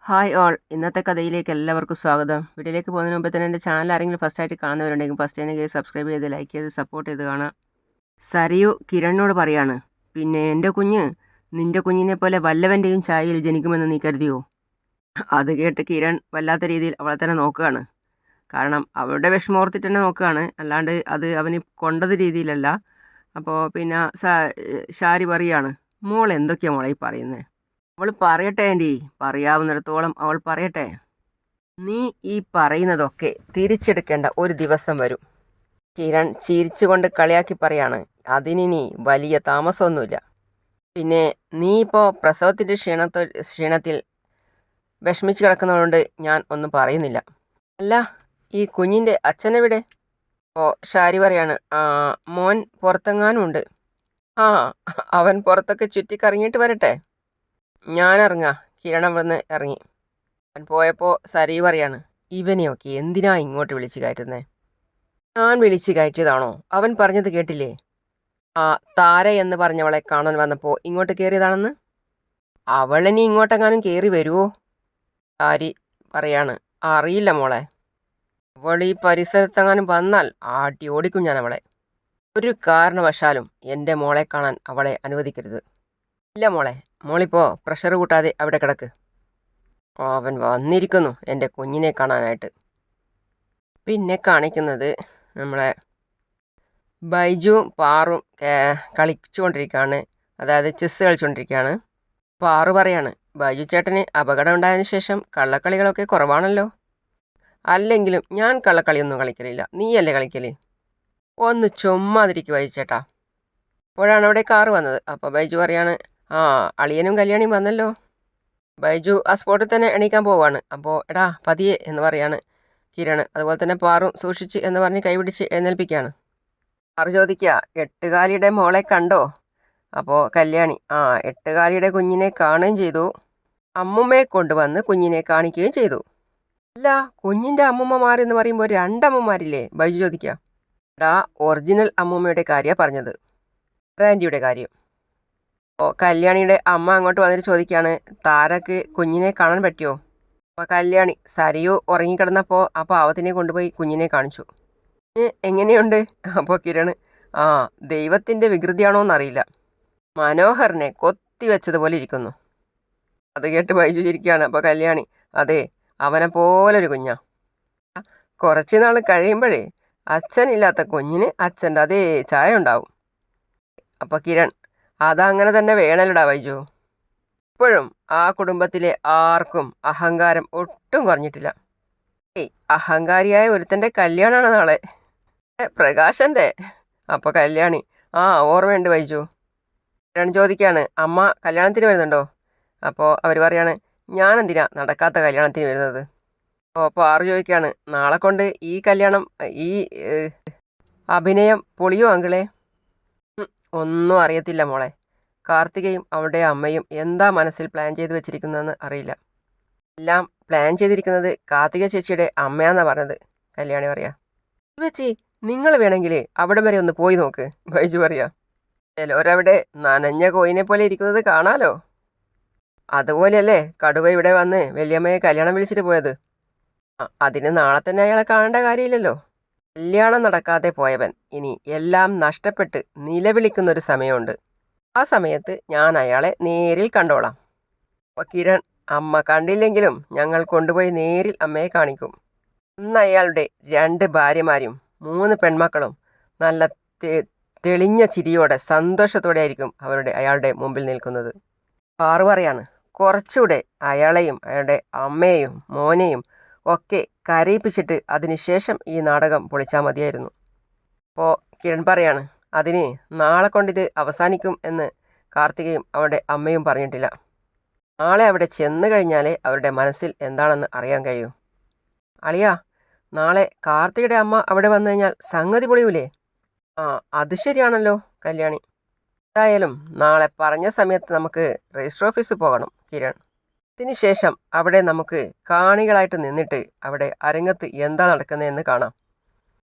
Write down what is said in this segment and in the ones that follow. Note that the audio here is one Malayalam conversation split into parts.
ഹായ് ഓൾ, ഇന്നത്തെ കഥയിലേക്ക് എല്ലാവർക്കും സ്വാഗതം. വീഡിയോയിലേക്ക് പോകുന്നതിന് മുമ്പ് തന്നെ എൻ്റെ ചാനൽ ആരെങ്കിലും ഫസ്റ്റായിട്ട് കാണുന്നവരുണ്ടെങ്കിൽ ഫസ്റ്റ് തന്നെ സബ്സ്ക്രൈബ് ചെയ്ത് ലൈക്ക് ചെയ്ത് സപ്പോർട്ട് ചെയ്ത് കാണാം. സരയു കിരണിനോട് പറയാണ്, പിന്നെ എൻ്റെ കുഞ്ഞ് നിൻ്റെ കുഞ്ഞിനെ പോലെ വല്ലവൻ്റെയും ചായയിൽ ജനിക്കുമെന്ന് നീ കരുതിയോ? അത് കേട്ട് കിരൺ വല്ലാത്ത രീതിയിൽ അവളെ തന്നെ നോക്കുകയാണ്. കാരണം അവളുടെ വിഷമോർത്തിട്ട് തന്നെ നോക്കുകയാണ്, അല്ലാണ്ട് അത് അവന് കൊണ്ടത് രീതിയിലല്ല. അപ്പോൾ പിന്നെ ഷാരി പറയാണ്, മോൾ എന്തൊക്കെയാണ് മോളെ ഈ പറയുന്നത്? അവൾ പറയട്ടെ ആൻറ്റി, പറയാവുന്നിടത്തോളം അവൾ പറയട്ടെ. നീ ഈ പറയുന്നതൊക്കെ തിരിച്ചെടുക്കേണ്ട ഒരു ദിവസം വരും. കിരൺ ചിരിച്ചുകൊണ്ട് കളിയാക്കി പറയാണ്, അതിനി വലിയ താമസമൊന്നുമില്ല. പിന്നെ നീ ഇപ്പോൾ പ്രസവത്തിൻ്റെ ക്ഷീണത്തിൽ വിഷമിച്ച് കിടക്കുന്നതുകൊണ്ട് ഞാൻ ഒന്നും പറയുന്നില്ല. അല്ല, ഈ കുഞ്ഞിൻ്റെ അച്ഛനെവിടെ? അപ്പോൾ ഷാരി പറയാണ്, മോൻ പുറത്തെങ്ങാനും ഉണ്ട്. ആ, അവൻ പുറത്തൊക്കെ ചുറ്റിക്കറങ്ങിയിട്ട് വരട്ടെ, ഞാനിറങ്ങാം. കിരൺ അവിടുന്ന് ഇറങ്ങി. അവൻ പോയപ്പോൾ സരി പറയാണ്, ഇവനെയൊക്കെ എന്തിനാ ഇങ്ങോട്ട് വിളിച്ച് കയറ്റുന്നത്? ഞാൻ വിളിച്ച് കയറ്റിയതാണോ? അവൻ പറഞ്ഞത് കേട്ടില്ലേ? ആ താര എന്ന് പറഞ്ഞവളെ കാണാൻ വന്നപ്പോൾ ഇങ്ങോട്ട് കയറിയതാണെന്ന്. അവളിനി ഇങ്ങോട്ടെങ്ങാനും കയറി വരുമോ? സാരി പറയാണ്, അറിയില്ല മോളെ. അവൾ ഈ പരിസരത്തെങ്ങാനും വന്നാൽ ആട്ടി ഓടിക്കും ഞാൻ അവളെ. ഒരു കാരണവശാലും എൻ്റെ മോളെ കാണാൻ അവളെ അനുവദിക്കരുത്. ഇല്ല മോളെ, മോളിപ്പോൾ പ്രഷർ കൂട്ടാതെ അവിടെ കിടക്ക്. അവൻ വന്നിരിക്കുന്നു എൻ്റെ കുഞ്ഞിനെ കാണാനായിട്ട്. പിന്നെ കാണിക്കുന്നത് നമ്മളെ ബൈജുവും പാറും കളിച്ചുകൊണ്ടിരിക്കുകയാണ്, അതായത് ചെസ്സ് കളിച്ചുകൊണ്ടിരിക്കുകയാണ്. പാറു പറയാണ്, ബൈജു ചേട്ടന് അപകടം ഉണ്ടായതിനു ശേഷം കള്ളക്കളികളൊക്കെ കുറവാണല്ലോ. അല്ലെങ്കിലും ഞാൻ കള്ളക്കളിയൊന്നും കളിക്കലില്ല, നീയല്ലേ കളിക്കല്. ഒന്ന് ചുമ്മാതിരിക്കും ബൈജു ചേട്ടാ. അപ്പോഴാണ് അവിടെ കാറ് വന്നത്. അപ്പോൾ ബൈജു പറയാണ്, അളിയനും കല്യാണിയും വന്നല്ലോ. ബൈജു ആ സ്പോട്ടിൽ തന്നെ എണീക്കാൻ പോവാണ്. അപ്പോൾ എടാ പതിയെ എന്ന് പറയാണ് കിരൺ. അതുപോലെ തന്നെ പാറും സൂക്ഷിച്ച് എന്ന് പറഞ്ഞ് കൈപിടിച്ച് എഴുന്നേൽപ്പിക്കുകയാണ്. പാറു ചോദിക്കുക, എട്ടുകാലിയുടെ മോളെ കണ്ടോ? അപ്പോൾ കല്യാണി, എട്ടുകാലിയുടെ കുഞ്ഞിനെ കാണുകയും ചെയ്തു, അമ്മുമ്മയെ കൊണ്ടുവന്ന് കുഞ്ഞിനെ കാണിക്കുകയും ചെയ്തു. അല്ല, കുഞ്ഞിൻ്റെ അമ്മുമ്മമാരെന്ന് പറയുമ്പോൾ രണ്ടമ്മമാരില്ലേ? ബൈജു ചോദിക്കുക. എടാ, ഒറിജിനൽ അമ്മുമ്മയുടെ കാര്യമാണ് പറഞ്ഞത്, ആൻറ്റിയുടെ കാര്യം. അപ്പോൾ കല്യാണിയുടെ അമ്മ അങ്ങോട്ട് വന്നിട്ട് ചോദിക്കുകയാണ്, താരക്ക് കുഞ്ഞിനെ കാണാൻ പറ്റുമോ? അപ്പോൾ കല്യാണി, സരയു ഉറങ്ങിക്കിടന്നപ്പോൾ ആ പാവത്തിനെ കൊണ്ടുപോയി കുഞ്ഞിനെ കാണിച്ചു. എങ്ങനെയുണ്ട്? അപ്പോൾ കിരൺ, ദൈവത്തിൻ്റെ വികൃതിയാണോന്നറിയില്ല, മനോഹറിനെ കൊത്തി വെച്ചതുപോലെ ഇരിക്കുന്നു. അത് കേട്ട് ബൈജു ചിരിക്കുകയാണ്. അപ്പോൾ കല്യാണി, അതെ, അവനെ പോലൊരു കുഞ്ഞാ. കുറച്ച് നാൾ കഴിയുമ്പോഴേ അച്ഛനില്ലാത്ത കുഞ്ഞിന് അച്ഛൻ്റെ അതേ ചായ ഉണ്ടാവും. അപ്പോൾ കിരൺ, അതങ്ങനെ തന്നെ വേണമല്ലോടാ ബൈജു. ഇപ്പോഴും ആ കുടുംബത്തിലെ ആർക്കും അഹങ്കാരം ഒട്ടും കുറഞ്ഞിട്ടില്ല. അഹങ്കാരിയായ ഒരുത്തൻ്റെ കല്യാണമാണ് നാളെ, പ്രകാശൻ്റെ. അപ്പോൾ കല്യാണി, ഓർമ്മയുണ്ട് ബൈജു. കിരൺ ചോദിക്കുകയാണ്, അമ്മ കല്യാണത്തിന് വരുന്നുണ്ടോ? അപ്പോൾ അവർ പറയാണ്, ഞാനെന്തിനാ നടക്കാത്ത കല്യാണത്തിന് വരുന്നത്? അപ്പോൾ പാറു ചോദിക്കുകയാണ്, നാളെ കൊണ്ട് ഈ കല്യാണം, ഈ അഭിനയം പൊളിയോ അങ്കിളെ? ഒന്നും അറിയത്തില്ല മോളെ. കാർത്തികയും അവളുടെ അമ്മയും എന്താ മനസ്സിൽ പ്ലാൻ ചെയ്ത് വെച്ചിരിക്കുന്നതെന്ന് അറിയില്ല. എല്ലാം പ്ലാൻ ചെയ്തിരിക്കുന്നത് കാർത്തിക ചേച്ചിയുടെ അമ്മയാന്നാണ് പറഞ്ഞത്, കല്യാണി പറയാ. ചേച്ചി, നിങ്ങൾ വേണമെങ്കിൽ അവിടെ വരെ ഒന്ന് പോയി നോക്ക്, ബൈജു പറയാ. ചിലവരവിടെ നനഞ്ഞ കോയിനെ പോലെ ഇരിക്കുന്നത് കാണാലോ. അതുപോലെയല്ലേ കടുവ ഇവിടെ വന്ന് വലിയമ്മയെ കല്യാണം വിളിച്ചിട്ട് പോയത്. അതിന് നാളെ തന്നെ അയാളെ കാണേണ്ട കാര്യമില്ലല്ലോ. കല്യാണം നടക്കാതെ പോയവൻ ഇനി എല്ലാം നഷ്ടപ്പെട്ട് നിലവിളിക്കുന്നൊരു സമയമുണ്ട്. ആ സമയത്ത് ഞാൻ അയാളെ നേരിൽ കണ്ടോളാം. അപ്പോൾ കിരൺ, അമ്മ കണ്ടില്ലെങ്കിലും ഞങ്ങൾ കൊണ്ടുപോയി നേരിൽ അമ്മയെ കാണിക്കും. അന്ന് അയാളുടെ 2 ഭാര്യമാരും 3 പെൺമക്കളും നല്ല തെളിഞ്ഞ ചിരിയോടെ സന്തോഷത്തോടെ ആയിരിക്കും അയാളുടെ മുമ്പിൽ നിൽക്കുന്നത്. പാറു പറയാണ്, കുറച്ചുകൂടെ അയാളെയും അയാളുടെ അമ്മയെയും മോനെയും ഒക്കെ കരയിപ്പിച്ചിട്ട് അതിനുശേഷം ഈ നാടകം പൊളിച്ചാൽ മതിയായിരുന്നു. അപ്പോൾ കിരൺ പറയാണ്, അതിന് നാളെ കൊണ്ടിത് അവസാനിക്കും എന്ന് കാർത്തികയും അവരുടെ അമ്മയും പറഞ്ഞിട്ടില്ല. നാളെ അവിടെ ചെന്ന് കഴിഞ്ഞാലേ അവരുടെ മനസ്സിൽ എന്താണെന്ന് അറിയാൻ കഴിയൂ. അളിയാ, നാളെ കാർത്തികയുടെ അമ്മ അവിടെ വന്നു കഴിഞ്ഞാൽ സംഗതി പൊളിയൂലേ? അത് ശരിയാണല്ലോ കല്യാണി. എന്തായാലും നാളെ പറഞ്ഞ സമയത്ത് നമുക്ക് രജിസ്റ്റർ ഓഫീസിൽ പോകണം കിരൺ. അതിനുശേഷം അവിടെ നമുക്ക് കാണികളായിട്ട് നിന്നിട്ട് അവിടെ അരങ്ങത്ത് എന്താ നടക്കുന്നതെന്ന് കാണാം.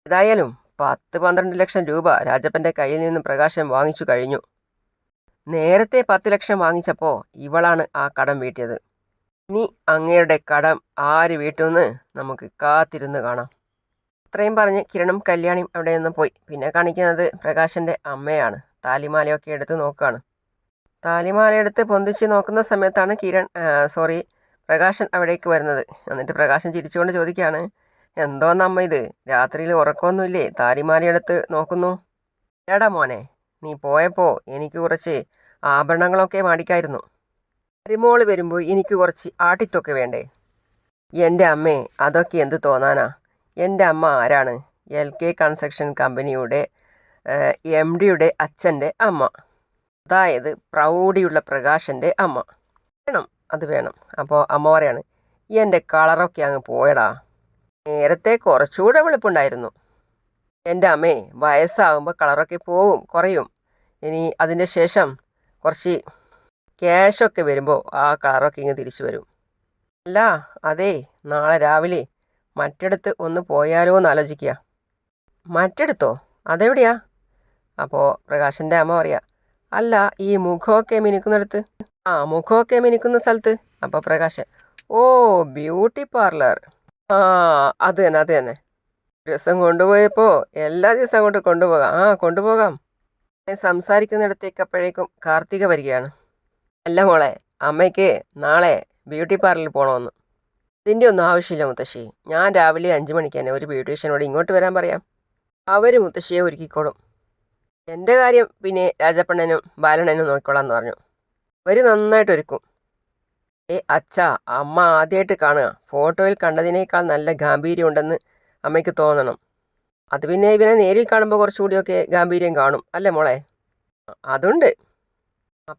ഏതായാലും 10-12 ലക്ഷം രൂപ രാജപ്പൻ്റെ കയ്യിൽ നിന്ന് പ്രകാശൻ വാങ്ങിച്ചു കഴിഞ്ഞു. നേരത്തെ 10 ലക്ഷം വാങ്ങിച്ചപ്പോൾ ഇവളാണ് ആ കടം വീട്ടിയത്. ഇനി അങ്ങയുടെ കടം ആര് വീട്ടുമെന്ന് നമുക്ക് കാത്തിരുന്ന് കാണാം. അത്രയും പറഞ്ഞ് കിരണും കല്യാണിയും അവിടെ നിന്ന് പോയി. പിന്നെ കാണിക്കുന്നത് പ്രകാശൻ്റെ അമ്മയാണ്. താലിമാലയൊക്കെ എടുത്ത് നോക്കുകയാണ്. താലിമാല എടുത്ത് പൊന്തിച്ച് നോക്കുന്ന സമയത്താണ് പ്രകാശൻ അവിടേക്ക് വരുന്നത്. എന്നിട്ട് പ്രകാശൻ ചിരിച്ചുകൊണ്ട് ചോദിക്കുകയാണ്, എന്തോന്നമ്മ ഇത്, രാത്രിയിൽ ഉറക്കമൊന്നുമില്ലേ, താലിമാല എടുത്ത് നോക്കുന്നു? ഏടാ മോനെ, നീ പോയപ്പോൾ എനിക്ക് കുറച്ച് ആഭരണങ്ങളൊക്കെ മേടിക്കായിരുന്നു. മരുമോള് വരുമ്പോൾ എനിക്ക് കുറച്ച് ആട്ടിത്തൊക്കെ വേണ്ടേ? എൻ്റെ അമ്മേ, അതൊക്കെ എന്ത് തോന്നാനാ? എൻ്റെ അമ്മ ആരാണ്? LK കൺസ്ട്രക്ഷൻ കമ്പനിയുടെ MDയുടെ അച്ഛൻ്റെ അമ്മ, അതായത് പ്രൗഢിയുള്ള പ്രകാശൻ്റെ അമ്മ. വേണം, അത് വേണം. അപ്പോൾ അമ്മ പറയാണ്, എൻ്റെ കളറൊക്കെ അങ്ങ് പോയടാ, നേരത്തെ കുറച്ചുകൂടെ വെളുപ്പുണ്ടായിരുന്നു. എൻ്റെ അമ്മേ, വയസ്സാകുമ്പോൾ കളറൊക്കെ പോവും, കുറയും. ഇനി അതിൻ്റെ ശേഷം കുറച്ച് ക്യാഷൊക്കെ വരുമ്പോൾ ആ കളറൊക്കെ ഇങ്ങ് തിരിച്ചു വരും. അല്ല, അതേ, നാളെ രാവിലെ മറ്റിടത്ത് ഒന്ന് പോയാലോ എന്ന് ആലോചിക്കുക. മറ്റിടത്തോ? അതെവിടെയാ? അപ്പോൾ പ്രകാശൻ്റെ അമ്മ പറയാ, അല്ല, ഈ മുഖമൊക്കെ മിനുക്കുന്നിടത്ത്. മുഖമൊക്കെ മിനുക്കുന്ന സ്ഥലത്ത്. അപ്പോൾ പ്രകാശൻ, ഓ, ബ്യൂട്ടി പാർലർ. അത് തന്നെ. ദിവസം കൊണ്ടുപോയപ്പോൾ എല്ലാ ദിവസം അങ്ങോട്ട് കൊണ്ടുപോകാം. കൊണ്ടുപോകാം. സംസാരിക്കുന്നിടത്തേക്ക് അപ്പോഴേക്കും കാർത്തിക വരികയാണ്. അല്ല മോളെ, അമ്മയ്ക്ക് നാളെ ബ്യൂട്ടി പാർലറിൽ പോകണമെന്ന്. ഇതിൻ്റെ ഒന്നും ആവശ്യമില്ല മുത്തശ്ശി, ഞാൻ രാവിലെ 5 മണിക്ക് തന്നെ ഒരു ബ്യൂട്ടീഷ്യനോട് ഇങ്ങോട്ട് വരാൻ പറയാം. അവർ മുത്തശ്ശിയെ ഒരുക്കിക്കോളും. എൻ്റെ കാര്യം പിന്നെ രാജപ്പണ്ണനും ബാലണ്ണനും നോക്കിക്കോളാം എന്ന് പറഞ്ഞു. അവർ നന്നായിട്ട് ഒരുക്കും. അച്ഛാ, അമ്മ ആദ്യമായിട്ട് കാണുക. ഫോട്ടോയിൽ കണ്ടതിനേക്കാൾ നല്ല ഗാംഭീര്യം ഉണ്ടെന്ന് അമ്മയ്ക്ക് തോന്നണം. അത് പിന്നെ ഇവനെ നേരിൽ കാണുമ്പോൾ കുറച്ചുകൂടിയൊക്കെ ഗാംഭീര്യം കാണും, അല്ലേ മോളെ? അതുണ്ട്.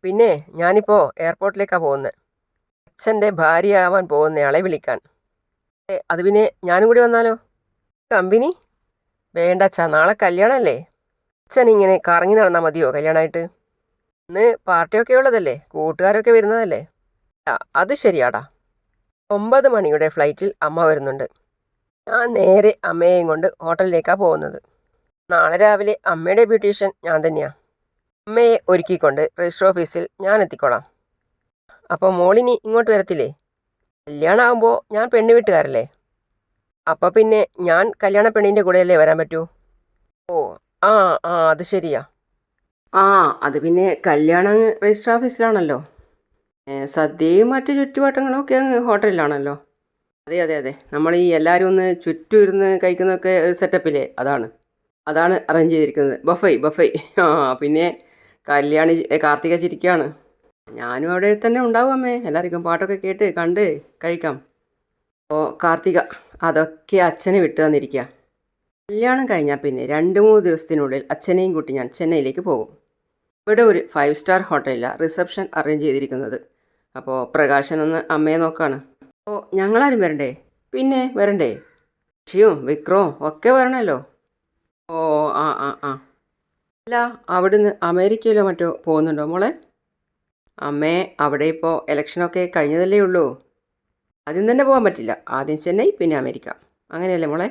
പിന്നെ ഞാനിപ്പോൾ എയർപോർട്ടിലേക്കാണ് പോകുന്നത്, അച്ഛൻ്റെ ഭാര്യയാവാൻ പോകുന്നയാളെ വിളിക്കാൻ. അത് പിന്നെ ഞാനും കൂടി വന്നാലോ? കമ്പനി വേണ്ട അച്ഛാ, നാളെ കല്യാണമല്ലേ. അച്ഛൻ ഇങ്ങനെ കറങ്ങി നടന്നാൽ മതിയോ കല്യാണമായിട്ട്? ഇന്ന് പാർട്ടിയൊക്കെ ഉള്ളതല്ലേ, കൂട്ടുകാരൊക്കെ വരുന്നതല്ലേ. അത് ശരിയാടാ. 9 മണിയുടെ ഫ്ലൈറ്റിൽ അമ്മ വരുന്നുണ്ട്. ഞാൻ നേരെ അമ്മയെയും കൊണ്ട് ഹോട്ടലിലേക്കാണ് പോകുന്നത്. നാളെ രാവിലെ അമ്മയുടെ ബ്യൂട്ടീഷ്യൻ ഞാൻ തന്നെയാണ്. അമ്മയെ ഒരുക്കിക്കൊണ്ട് രജിസ്റ്റർ ഓഫീസിൽ ഞാൻ എത്തിക്കോളാം. അപ്പോൾ മോളിനി ഇങ്ങോട്ട് വരത്തില്ലേ? കല്യാണമാകുമ്പോൾ ഞാൻ പെണ്ണ് വീട്ടുകാരല്ലേ, അപ്പോൾ പിന്നെ ഞാൻ കല്യാണ പെണ്ണിൻ്റെ കൂടെയല്ലേ വരാൻ പറ്റൂ. ഓ അത് ശരിയാ. അത് പിന്നെ കല്യാണം രജിസ്റ്റർ ഓഫീസിലാണല്ലോ, സദ്യയും മറ്റു ചുറ്റുവട്ടങ്ങളും ഒക്കെ അങ്ങ് ഹോട്ടലിലാണല്ലോ. അതെ, നമ്മൾ ഈ എല്ലാവരും ഒന്ന് ചുറ്റും ഇരുന്ന് കഴിക്കുന്നതൊക്കെ ഒരു സെറ്റപ്പില്ലേ, അതാണ് അറേഞ്ച് ചെയ്തിരിക്കുന്നത്. ബഫൈ. പിന്നെ കാർത്തിക ചിരിക്കുകയാണ്. ഞാനും അവിടെ തന്നെ ഉണ്ടാവും അമ്മേ, എല്ലാവർക്കും പാട്ടൊക്കെ കേട്ട് കണ്ട് കഴിക്കാം. അപ്പോൾ കാർത്തിക അതൊക്കെ അച്ഛനെ വിട്ടു തന്നിരിക്കുക. കല്യാണം കഴിഞ്ഞാൽ പിന്നെ 2-3 ദിവസത്തിനുള്ളിൽ അച്ഛനെയും കൂട്ടി ഞാൻ ചെന്നൈയിലേക്ക് പോകും. ഇവിടെ ഒരു 5 സ്റ്റാർ ഹോട്ടലിലാണ് റിസപ്ഷൻ അറേഞ്ച് ചെയ്തിരിക്കുന്നത്. അപ്പോൾ പ്രകാശനൊന്ന് അമ്മയെ നോക്കാണ്. അപ്പോൾ ഞങ്ങളാരും വരണ്ടേ? പിന്നെ വരണ്ടേ, ഷിയും വിക്രവും ഒക്കെ വരണമല്ലോ. അല്ല, അവിടുന്ന് അമേരിക്കയിലോ മറ്റോ പോകുന്നുണ്ടോ മോളെ? അമ്മേ, അവിടെ ഇപ്പോൾ ഇലക്ഷനൊക്കെ കഴിഞ്ഞതല്ലേ ഉള്ളൂ, ആദ്യം തന്നെ പോകാൻ പറ്റില്ല. ആദ്യം ചെന്നൈ, പിന്നെ അമേരിക്ക, അങ്ങനെയല്ലേ മോളെ?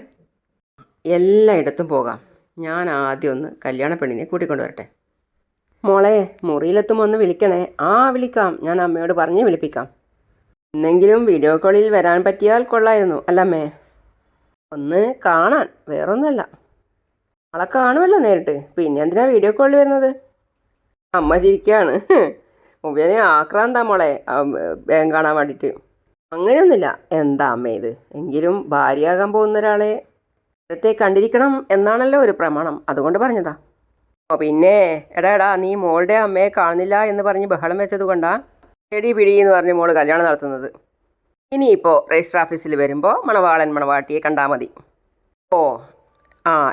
എല്ലായിടത്തും പോകാം. ഞാൻ ആദ്യം ഒന്ന് കല്യാണ പെണ്ണിനെ കൂട്ടിക്കൊണ്ട് വരട്ടെ. മോളെ, മുറിയിലെത്തുമ്പോൾ ഒന്ന് വിളിക്കണേ. വിളിക്കാം, ഞാൻ അമ്മയോട് പറഞ്ഞ് വിളിപ്പിക്കാം. എന്നെങ്കിലും വീഡിയോ കോളിൽ വരാൻ പറ്റിയാൽ കൊള്ളായിരുന്നു അല്ലമ്മേ? ഒന്ന് കാണാൻ, വേറൊന്നല്ല. അവളെ കാണുമല്ലോ നേരിട്ട്, പിന്നെ എന്തിനാ വീഡിയോ കോളിൽ വരുന്നത്? അമ്മ ചിരിക്കുകയാണ്. മുബേനെ ആക്രാന്താ മോളെ വേഗം കാണാൻ വേണ്ടിയിട്ട്. അങ്ങനെയൊന്നുമില്ല. എന്താ അമ്മ ഇത്? എങ്കിലും ഭാര്യയാകാൻ പോകുന്ന ഒരാളെ നേരത്തെ കണ്ടിരിക്കണം എന്നാണല്ലോ ഒരു പ്രമാണം, അതുകൊണ്ട് പറഞ്ഞതാ. പിന്നെ എടാ, നീ മോളുടെ അമ്മയെ കാണുന്നില്ല എന്ന് പറഞ്ഞ് ബഹളം വെച്ചത് കൊണ്ടാ പിടി എന്ന് പറഞ്ഞ് മോള് കല്യാണം നടത്തുന്നത്. ഇനിയിപ്പോൾ രജിസ്റ്റർ ഓഫീസിൽ വരുമ്പോൾ മണവാളൻ മണവാട്ടിയെ കണ്ടാൽ മതി.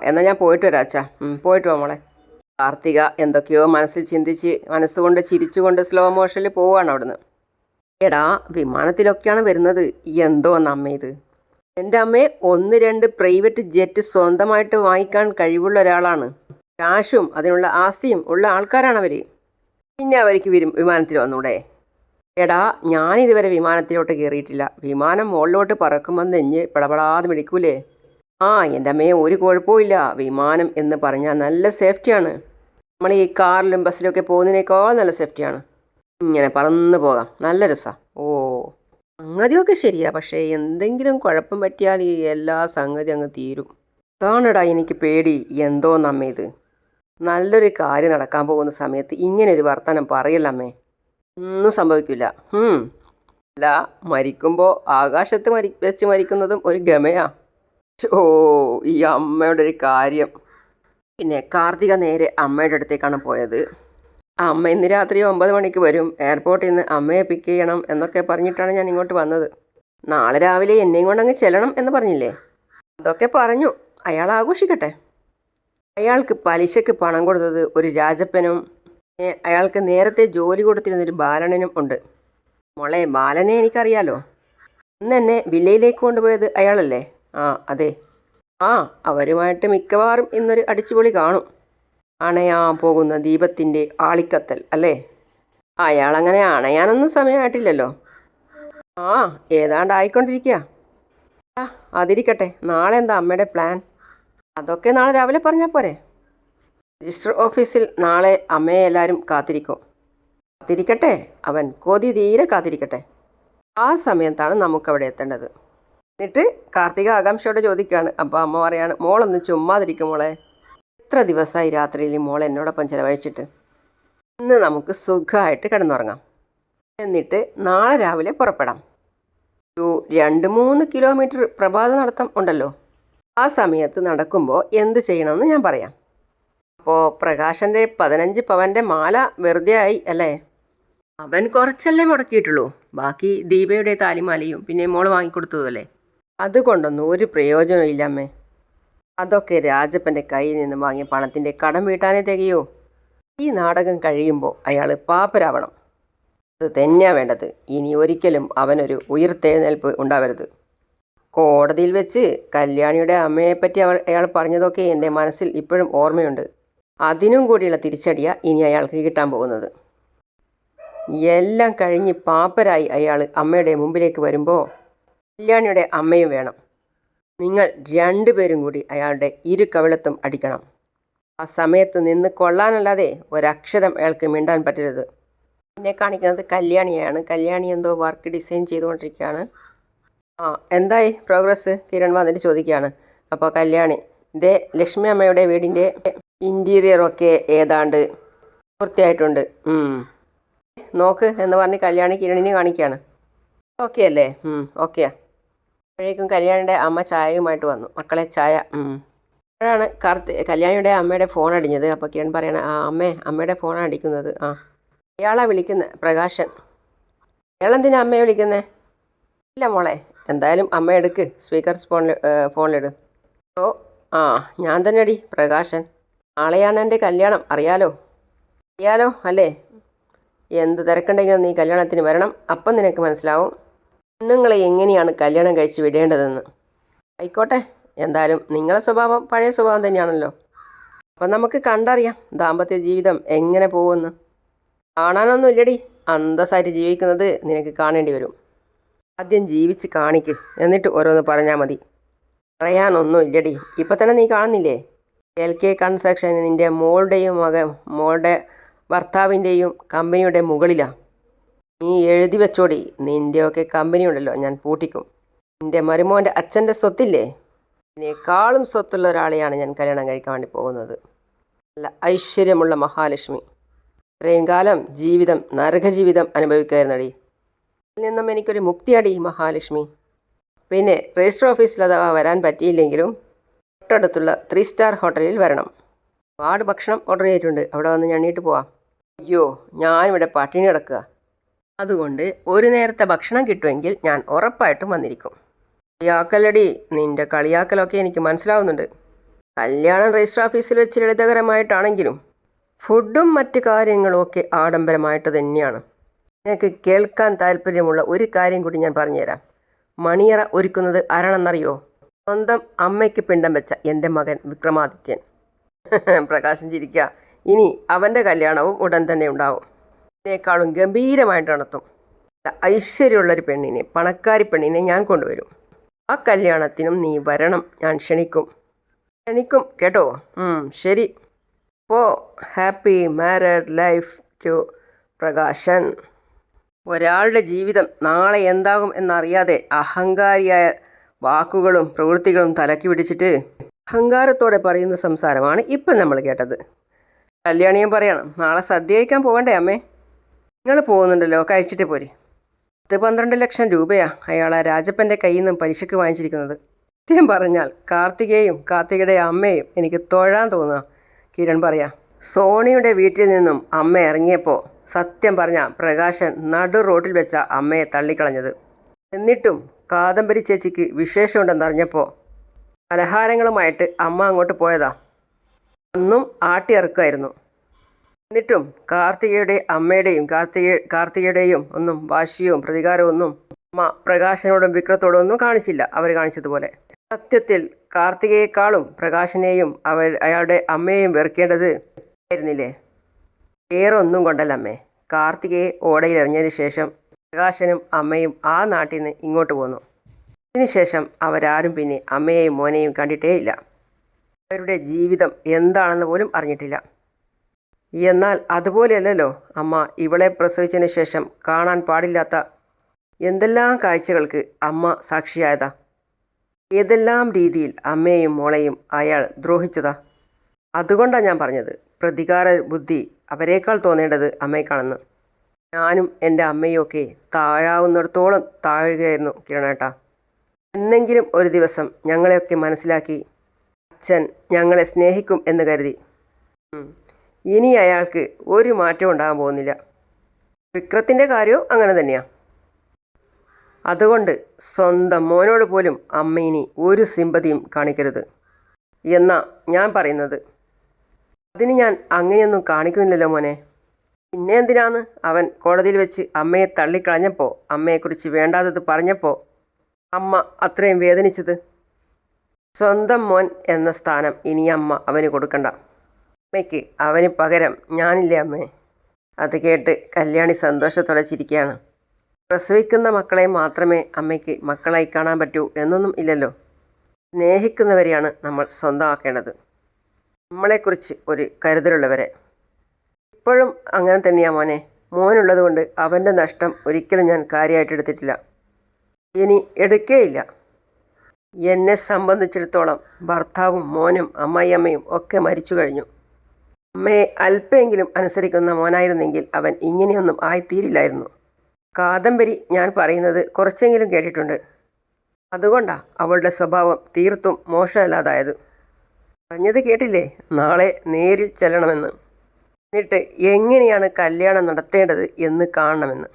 എന്നാൽ ഞാൻ പോയിട്ട് വരാം അച്ഛാ. പോയിട്ട് വാ മോളെ. കാർത്തിക എന്തൊക്കെയോ മനസ്സിൽ ചിന്തിച്ച് മനസ്സുകൊണ്ട് ചിരിച്ചുകൊണ്ട് സ്ലോ മോഷനിൽ പോവുകയാണ് അവിടുന്ന്. എടാ, വിമാനത്തിലൊക്കെയാണ് വരുന്നത്, എന്തോന്ന് അമ്മ ഇത്? എൻ്റെ അമ്മയെ 1-2 പ്രൈവറ്റ് ജെറ്റ് സ്വന്തമായിട്ട് വാങ്ങിക്കാൻ കഴിവുള്ള ഒരാളാണ്. കാശും അതിനുള്ള ആസ്തിയും ഉള്ള ആൾക്കാരാണവർ. പിന്നെ അവർക്ക് വിമാനത്തിൽ വന്നൂടെ? എടാ, ഞാനിതുവരെ വിമാനത്തിലോട്ട് കയറിയിട്ടില്ല. വിമാനം മുകളിലോട്ട് പറക്കുമ്പോൾ നെഞ്ഞ് പടപടാതെ മിടിക്കൂലേ? എൻ്റെ അമ്മയെ ഒരു കുഴപ്പമില്ല. വിമാനം എന്ന് പറഞ്ഞാൽ നല്ല സേഫ്റ്റിയാണ്. നമ്മൾ ഈ കാറിലും ബസ്സിലൊക്കെ പോകുന്നതിനേക്കാൾ നല്ല സേഫ്റ്റിയാണ്. ഇങ്ങനെ പറന്ന് പോകാം, നല്ല രസമാണ്. സംഗതിയൊക്കെ ശരിയാ, പക്ഷേ എന്തെങ്കിലും കുഴപ്പം പറ്റിയാൽ ഈ എല്ലാ സംഗതി അങ്ങ് തീരും. അതാണെടാ എനിക്ക് പേടി. എന്തോ നമ്മേ ഇത് നല്ലൊരു കാര്യം നടക്കാൻ പോകുന്ന സമയത്ത് ഇങ്ങനെ ഒരു വർത്തമാനം പറയല്ലമ്മേ. ഒന്നും സംഭവിക്കില്ല. അല്ല, മരിക്കുമ്പോൾ ആകാശത്ത് വെച്ച് മരിക്കുന്നതും ഒരു ഗമയാ. ഓ, ഈ അമ്മയുടെ ഒരു കാര്യം. പിന്നെ കാർത്തിക നേരെ അമ്മയുടെ അടുത്തേക്കാണ് പോയത്. അമ്മ ഇന്ന് രാത്രി 9 മണിക്ക് വരും. എയർപോർട്ടിൽ നിന്ന് അമ്മയെ പിക്ക് ചെയ്യണം എന്നൊക്കെ പറഞ്ഞിട്ടാണ് ഞാൻ ഇങ്ങോട്ട് വന്നത്. നാളെ രാവിലെ എന്നെയും കൊണ്ടങ്ങ് ചെല്ലണം എന്ന് പറഞ്ഞില്ലേ? അതൊക്കെ പറഞ്ഞു. അയാൾ ആഘോഷിക്കട്ടെ. അയാൾക്ക് പലിശയ്ക്ക് പണം കൊടുത്തത് ഒരു രാജപ്പനും അയാൾക്ക് നേരത്തെ ജോലി കൊടുത്തിരുന്നൊരു ബാലണനും ഉണ്ട്. മോളെ, ബാലനെ എനിക്കറിയാലോ. ഇന്ന് എന്നെ വില്ലയിലേക്ക് കൊണ്ടുപോയത് അയാളല്ലേ? ആ അതെ. ആ, അവരുമായിട്ട് മിക്കവാറും ഇന്നൊരു അടിച്ചുപൊളി കാണും. അണയാൻ പോകുന്ന ദീപത്തിൻ്റെ ആളിക്കത്തൽ അല്ലേ? അയാളങ്ങനെ അണയാനൊന്നും സമയമായിട്ടില്ലല്ലോ. ആ, ഏതാണ്ട് ആയിക്കൊണ്ടിരിക്കുക. ആ, അതിരിക്കട്ടെ. നാളെ എന്താ അമ്മയുടെ പ്ലാൻ? അതൊക്കെ നാളെ രാവിലെ പറഞ്ഞാൽ പോരെ? രജിസ്റ്റർ ഓഫീസിൽ നാളെ അമ്മയെ എല്ലാവരും കാത്തിരിക്കും. കാത്തിരിക്കട്ടെ, അവൻ കൊതി തീരെ കാത്തിരിക്കട്ടെ. ആ സമയത്താണ് നമുക്കവിടെ എത്തേണ്ടത്. എന്നിട്ട് കാർത്തിക ആകാംക്ഷയോടെ ചോദിക്കുകയാണ്. അപ്പോൾ അമ്മ പറയാണ്, മോളൊന്ന് ചുമ്മാതിരിക്കും മോളെ. എത്ര ദിവസമായി രാത്രിയിൽ മോൾ എന്നോടൊപ്പം ചിലവഴിച്ചിട്ട്. ഇന്ന് നമുക്ക് സുഖമായിട്ട് കിടന്നുറങ്ങാം. എന്നിട്ട് നാളെ രാവിലെ പുറപ്പെടാം. ഒരു 2-3 കിലോമീറ്റർ പ്രഭാത നടത്തം ഉണ്ടല്ലോ. ആ സമയത്ത് നടക്കുമ്പോൾ എന്ത് ചെയ്യണമെന്ന് ഞാൻ പറയാം. അപ്പോൾ പ്രകാശൻ്റെ 15 പവൻ്റെ മാല വെറുതെ ആയി അല്ലേ? അവൻ കുറച്ചല്ലേ മുടക്കിയിട്ടുള്ളൂ. ബാക്കി ദീപയുടെ താലിമാലയും പിന്നെ മോള് വാങ്ങിക്കൊടുത്തതുമല്ലേ. അതുകൊണ്ടൊന്നും ഒരു പ്രയോജനവും ഇല്ല അമ്മേ. അതൊക്കെ രാജപ്പൻ്റെ കയ്യിൽ നിന്ന് വാങ്ങിയ പണത്തിൻ്റെ കടം വീട്ടാനേ തികയോ? ഈ നാടകം കഴിയുമ്പോൾ അയാൾ പാപ്പരാവണം. അത് തന്നെയാണ് വേണ്ടത്. ഇനി ഒരിക്കലും അവനൊരു ഉയിർത്തെഴുന്നേൽപ്പ് ഉണ്ടാവരുത്. കോടതിയിൽ വെച്ച് കല്യാണിയുടെ അമ്മയെപ്പറ്റി അയാൾ പറഞ്ഞതൊക്കെ എൻ്റെ മനസ്സിൽ ഇപ്പോഴും ഓർമ്മയുണ്ട്. അതിനും കൂടിയുള്ള തിരിച്ചടിയാണ് ഇനി അയാൾക്ക് കിട്ടാൻ പോകുന്നത്. എല്ലാം കഴിഞ്ഞ് പാപ്പരായി അയാൾ അമ്മയുടെ മുമ്പിലേക്ക് വരുമ്പോൾ കല്യാണിയുടെ അമ്മയും വേണം. നിങ്ങൾ 2 പേരും കൂടി അയാളുടെ കവിളത്തും അടിക്കണം. ആ സമയത്ത് നിന്ന് കൊള്ളാനല്ലാതെ ഒരക്ഷരം അയാൾക്ക് മിണ്ടാൻ പറ്റരുത്. പിന്നെ കാണിക്കുന്നത് കല്യാണിയാണ്. കല്യാണി എന്തോ വർക്ക് ഡിസൈൻ ചെയ്തുകൊണ്ടിരിക്കുകയാണ്. ആ, എന്തായി പ്രോഗ്രസ്? കിരൺ വന്നിട്ട് ചോദിക്കുകയാണ്. അപ്പോൾ കല്യാണി, ഇതേ ലക്ഷ്മി അമ്മയുടെ വീടിൻ്റെ ഇൻറ്റീരിയറൊക്കെ ഏതാണ്ട് പൂർത്തിയായിട്ടുണ്ട്. നോക്ക് എന്ന് പറഞ്ഞ് കല്യാണി കിരണിനെ കാണിക്കുകയാണ്. ഓക്കെ അല്ലേ? ഓക്കെയാ. അപ്പോഴേക്കും കല്യാണിയുടെ അമ്മ ചായയുമായിട്ട് വന്നു. മക്കളെ ചായ. അപ്പോഴാണ് കല്യാണിയുടെ അമ്മയുടെ ഫോൺ അടിഞ്ഞത്. അപ്പോൾ കിരൺ പറയണ, അമ്മയുടെ ഫോണാണ് അടിക്കുന്നത്. അയാളാണ് വിളിക്കുന്നത്, പ്രകാശൻ. അയാളെന്തിനാ അമ്മയെ വിളിക്കുന്നത്? ഇല്ല മോളെ, എന്തായാലും അമ്മ എടുക്ക്, സ്പീക്കർ ഫോണിലിട്. ഓ, ഞാൻ തന്നെ അടി, പ്രകാശൻ. നാളെയാണ് എൻ്റെ കല്യാണം, അറിയാലോ അല്ലേ? എന്ത് തിരക്കുണ്ടെങ്കിലും നീ കല്യാണത്തിന് വരണം. അപ്പം നിനക്ക് മനസ്സിലാവും പെണ്ണുങ്ങളെ എങ്ങനെയാണ് കല്യാണം കഴിച്ച് വിടേണ്ടതെന്ന്. ആയിക്കോട്ടെ, എന്തായാലും നിങ്ങളെ സ്വഭാവം പഴയ സ്വഭാവം തന്നെയാണല്ലോ. അപ്പം നമുക്ക് കണ്ടറിയാം ദാമ്പത്യ ജീവിതം എങ്ങനെ പോകുമെന്ന്. കാണാനൊന്നും ഇല്ലടി, അന്തസ്സായിട്ട് ജീവിക്കുന്നത് നിനക്ക് കാണേണ്ടി വരും. ആദ്യം ജീവിച്ച് കാണിക്ക്, എന്നിട്ട് ഓരോന്ന് പറഞ്ഞാൽ മതി. പറയാനൊന്നും ഇല്ലടി, ഇപ്പം തന്നെ നീ കാണുന്നില്ലേ? LK കൺസ്ട്രക്ഷൻ നിൻ്റെ മോളുടെ ഭർത്താവിൻ്റെയും കമ്പനിയുടെ മുകളിലാണ്. നീ എഴുതി വെച്ചോടി, നിൻ്റെയൊക്കെ കമ്പനി ഉണ്ടല്ലോ ഞാൻ പൂട്ടിക്കും. നിൻ്റെ മരുമോൻ്റെ അച്ഛൻ്റെ സ്വത്തില്ലേ, ഇതിനേക്കാളും സ്വത്തുള്ള ഒരാളെയാണ് ഞാൻ കല്യാണം കഴിക്കാൻ വേണ്ടി പോകുന്നത്. നല്ല ഐശ്വര്യമുള്ള മഹാലക്ഷ്മി. ഇത്രയും കാലം ജീവിതം നരകജീവിതം അനുഭവിക്കായിരുന്നടി. ഇതിൽ നിന്നും എനിക്കൊരു മുക്തിയടി മഹാലക്ഷ്മി. പിന്നെ രജിസ്റ്റർ ഓഫീസിൽ അഥവാ വരാൻ പറ്റിയില്ലെങ്കിലും തൊട്ടടുത്തുള്ള 3 സ്റ്റാർ ഹോട്ടലിൽ വരണം. ഒരുപാട് ഭക്ഷണം ഓർഡർ ചെയ്തിട്ടുണ്ട്, അവിടെ വന്ന് ഞണ്ണിയിട്ട് പോവാം. അയ്യോ, ഞാനിവിടെ പട്ടിണി കിടക്കുക. അതുകൊണ്ട് ഒരു നേരത്തെ ഭക്ഷണം കിട്ടുമെങ്കിൽ ഞാൻ ഉറപ്പായിട്ടും വന്നിരിക്കും. കളിയാക്കലടി, നിൻ്റെ കളിയാക്കലൊക്കെ എനിക്ക് മനസ്സിലാവുന്നുണ്ട്. കല്യാണം രജിസ്റ്റർ ഓഫീസിൽ വെച്ച് ലളിതകരമായിട്ടാണെങ്കിലും ഫുഡും മറ്റു കാര്യങ്ങളും ഒക്കെ ആഡംബരമായിട്ട് തന്നെയാണ്. നിനക്ക് കേൾക്കാൻ താല്പര്യമുള്ള ഒരു കാര്യം കൂടി ഞാൻ പറഞ്ഞുതരാം. മണിയറ ഒരുക്കുന്നത് ആരാണെന്നറിയോ? സ്വന്തം അമ്മയ്ക്ക് പിണ്ടം വെച്ച എൻ്റെ മകൻ വിക്രമാദിത്യൻ. പ്രകാശം ചിരിക്കുക. ഇനി അവൻ്റെ കല്യാണവും ഉടൻ തന്നെ ഉണ്ടാവും. ഇതിനേക്കാളും ഗംഭീരമായിട്ട് നടത്തും. ഐശ്വര്യമുള്ളൊരു പെണ്ണിനെ, പണക്കാരി പെണ്ണിനെ ഞാൻ കൊണ്ടുവരും. ആ കല്യാണത്തിനും നീ വരണം, ഞാൻ ക്ഷണിക്കും കേട്ടോ? ശരി. അപ്പോൾ happy married life to Prakashan. ഒരാളുടെ ജീവിതം നാളെ എന്താകും എന്നറിയാതെ അഹങ്കാരിയായ വാക്കുകളും പ്രവൃത്തികളും തലക്കി പിടിച്ചിട്ട് അഹങ്കാരത്തോടെ പറയുന്ന സംസാരമാണ് ഇപ്പം നമ്മൾ കേട്ടത്. കല്യാണിയും പറയണം, നാളെ സദ്യ കഴിക്കാൻ പോകണ്ടേ അമ്മേ? നിങ്ങൾ പോകുന്നുണ്ടല്ലോ, കഴിച്ചിട്ട് പോരെ. 12 ലക്ഷം രൂപയാണ് അയാൾ ആ രാജപ്പൻ്റെ കയ്യിൽ നിന്നും പലിശക്ക് വാങ്ങിച്ചിരിക്കുന്നത്. സത്യം പറഞ്ഞാൽ കാർത്തികയുടെ അമ്മയും എനിക്ക് തൊഴാൻ തോന്നുക. കിരൺ പറയാം, സോണിയുടെ വീട്ടിൽ നിന്നും അമ്മ ഇറങ്ങിയപ്പോൾ സത്യം പറഞ്ഞാൽ പ്രകാശൻ നടു റോഡിൽ വെച്ച അമ്മയെ തള്ളിക്കളഞ്ഞത്. എന്നിട്ടും കാദംബരി ചേച്ചിക്ക് വിശേഷമുണ്ടെന്നറിഞ്ഞപ്പോൾ പലഹാരങ്ങളുമായിട്ട് അമ്മ അങ്ങോട്ട് പോയതാ. അന്നും ആട്ടിയിറക്കുമായിരുന്നു. എന്നിട്ടും കാർത്തികയുടെ അമ്മയുടെയും കാർത്തികയുടെയും ഒന്നും വാശിയും പ്രതികാരവും ഒന്നും അമ്മ പ്രകാശനോടും വിക്രത്തോടും ഒന്നും കാണിച്ചില്ല, അവർ കാണിച്ചതുപോലെ. സത്യത്തിൽ കാർത്തികയെക്കാളും പ്രകാശനെയും അയാളുടെ അമ്മയെയും വെറുക്കേണ്ടത് ആയിരുന്നില്ലേ? വേറെ ഒന്നും കൊണ്ടല്ല അമ്മേ. കാർത്തികയെ ഓടയിലെറിഞ്ഞതിന് ശേഷം പ്രകാശനും അമ്മയും ആ നാട്ടിൽ നിന്ന് ഇങ്ങോട്ട് പോന്നു. അതിനുശേഷം അവരാരും പിന്നെ അമ്മയെയും മോനെയും കണ്ടിട്ടേയില്ല. അവരുടെ ജീവിതം എന്താണെന്ന് പോലും അറിഞ്ഞിട്ടില്ല. എന്നാൽ അതുപോലെയല്ലല്ലോ അമ്മ ഇവളെ പ്രസവിച്ചതിന് ശേഷം കാണാൻ പാടില്ലാത്ത എന്തെല്ലാം കാഴ്ചകൾക്ക് അമ്മ സാക്ഷിയായതാ. ഏതെല്ലാം രീതിയിൽ അമ്മയെയും മോളെയും അയാൾ ദ്രോഹിച്ചതാ. അതുകൊണ്ടാണ് ഞാൻ പറഞ്ഞത്, പ്രതികാര ബുദ്ധി അവരെക്കാൾ തോന്നേണ്ടത് അമ്മയ്ക്കാണെന്ന്. ഞാനും എൻ്റെ അമ്മയും ഒക്കെ താഴാവുന്നിടത്തോളം താഴുകയായിരുന്നു കിരണേട്ടാ. എന്നെങ്കിലും ഒരു ദിവസം ഞങ്ങളെയൊക്കെ മനസ്സിലാക്കി അച്ഛൻ ഞങ്ങളെ സ്നേഹിക്കും എന്ന് കരുതി. ഇനി അയാൾക്ക് ഒരു മാറ്റവും ഉണ്ടാകാൻ പോകുന്നില്ല. വിക്രത്തിൻ്റെ കാര്യവും അങ്ങനെ തന്നെയാണ്. അതുകൊണ്ട് സ്വന്തം മോനോട് പോലും അമ്മ ഇനി ഒരു സിമ്പതിയും കാണിക്കരുത് എന്നാ ഞാൻ പറയുന്നത്. അതിന് ഞാൻ അങ്ങനെയൊന്നും കാണിക്കുന്നില്ലല്ലോ മോനെ. പിന്നെ എന്തിനാണ് അവൻ കോടതിയിൽ വെച്ച് അമ്മയെ തള്ളിക്കളഞ്ഞപ്പോൾ, അമ്മയെക്കുറിച്ച് വേണ്ടാത്തത് പറഞ്ഞപ്പോൾ അമ്മ അത്രയും വേദനിച്ചത്? സ്വന്തം മോൻ എന്ന സ്ഥാനം ഇനി അമ്മ അവന് കൊടുക്കണ്ട. അമ്മയ്ക്ക് അവന് പകരം ഞാനില്ലേ അമ്മേ? അത് കേട്ട് കല്യാണി സന്തോഷത്തോടെ ചിരിക്കുകയാണ്. പ്രസവിക്കുന്ന മക്കളെ മാത്രമേ അമ്മയ്ക്ക് മക്കളായി കാണാൻ പറ്റൂ എന്നൊന്നും ഇല്ലല്ലോ. സ്നേഹിക്കുന്നവരെയാണ് നമ്മൾ സ്വന്തമാക്കേണ്ടത്, നമ്മളെക്കുറിച്ച് ഒരു കരുതലുള്ളവരെ. ഇപ്പോഴും അങ്ങനെ തന്നെയാ മോനെ. മോനുള്ളത് കൊണ്ട് അവൻ്റെ നഷ്ടം ഒരിക്കലും ഞാൻ കാര്യമായിട്ട് എടുത്തിട്ടില്ല, ഇനി എടുക്കേയില്ല. എന്നെ സംബന്ധിച്ചിടത്തോളം ഭർത്താവും മോനും അമ്മായിയമ്മയും ഒക്കെ മരിച്ചു കഴിഞ്ഞു. അമ്മയെ അല്പമെങ്കിലും അനുസരിക്കുന്ന മോനായിരുന്നെങ്കിൽ അവൻ ഇങ്ങനെയൊന്നും ആയിത്തീരില്ലായിരുന്നു. കാദംബരി ഞാൻ പറയുന്നത് കുറച്ചെങ്കിലും കേട്ടിട്ടുണ്ട്. അതുകൊണ്ടാണ് അവളുടെ സ്വഭാവം തീർത്തും മോശമല്ലാതായത്. പറഞ്ഞത് കേട്ടില്ലേ, നാളെ നേരിൽ ചെല്ലണമെന്ന്. എന്നിട്ട് എങ്ങനെയാണ് കല്യാണം നടത്തേണ്ടത് എന്ന് കാണണമെന്ന്.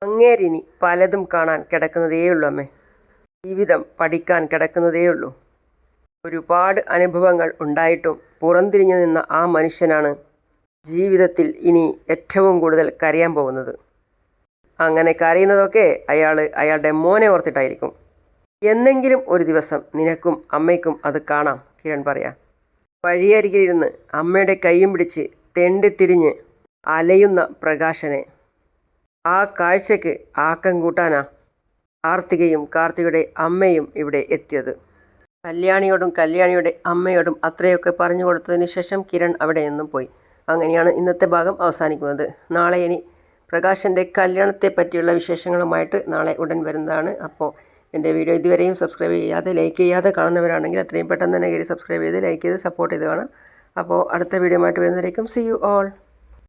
അങ്ങേരിനി പലതും കാണാൻ കിടക്കുന്നതേയുള്ളൂ അമ്മേ. ജീവിതം പഠിക്കാൻ കിടക്കുന്നതേയുള്ളൂ. ഒരുപാട് അനുഭവങ്ങൾ ഉണ്ടായിട്ടും പുറംതിരിഞ്ഞു നിന്ന ആ മനുഷ്യനാണ് ജീവിതത്തിൽ ഇനി ഏറ്റവും കൂടുതൽ കരയാൻ പോകുന്നത്. അങ്ങനെ കരയുന്നതൊക്കെ അയാളുടെ മോനെ ഓർത്തിട്ടായിരിക്കും. എന്നെങ്കിലും ഒരു ദിവസം നിനക്കും അമ്മയ്ക്കും അത് കാണാം, കിരൺ പറയാം. വഴിയരികിലിരുന്ന് അമ്മയുടെ കൈയും പിടിച്ച് തെണ്ടിത്തിരിഞ്ഞ് അലയുന്ന പ്രകാശനെ. ആ കാഴ്ചയ്ക്ക് ആക്കം കൂട്ടാനാ കാർത്തികയുടെ അമ്മയും ഇവിടെ എത്തിയത്. കല്യാണിയുടെ അമ്മയോടും അത്രയൊക്കെ പറഞ്ഞു കൊടുത്തതിന് ശേഷം കിരൺ അവിടെ നിന്നും പോയി. അങ്ങനെയാണ് ഇന്നത്തെ ഭാഗം അവസാനിക്കുന്നത്. നാളെ ഇനി പ്രകാശൻ്റെ കല്യാണത്തെ പറ്റിയുള്ള വിശേഷങ്ങളുമായിട്ട് നാളെ ഉടൻ വരുന്നതാണ്. അപ്പോൾ എൻ്റെ വീഡിയോ ഇതുവരെയും സബ്സ്ക്രൈബ് ചെയ്യാതെ ലൈക്ക് ചെയ്യാതെ കാണുന്നവരാണെങ്കിൽ എത്രയും പെട്ടെന്ന് തന്നെ കയറി സബ്സ്ക്രൈബ് ചെയ്ത് ലൈക്ക് ചെയ്ത് സപ്പോർട്ട് ചെയ്ത് കാണാം. അപ്പോൾ അടുത്ത വീഡിയോ ആയിട്ട് വരുന്നവരേക്കും സീ യു ഓൾ.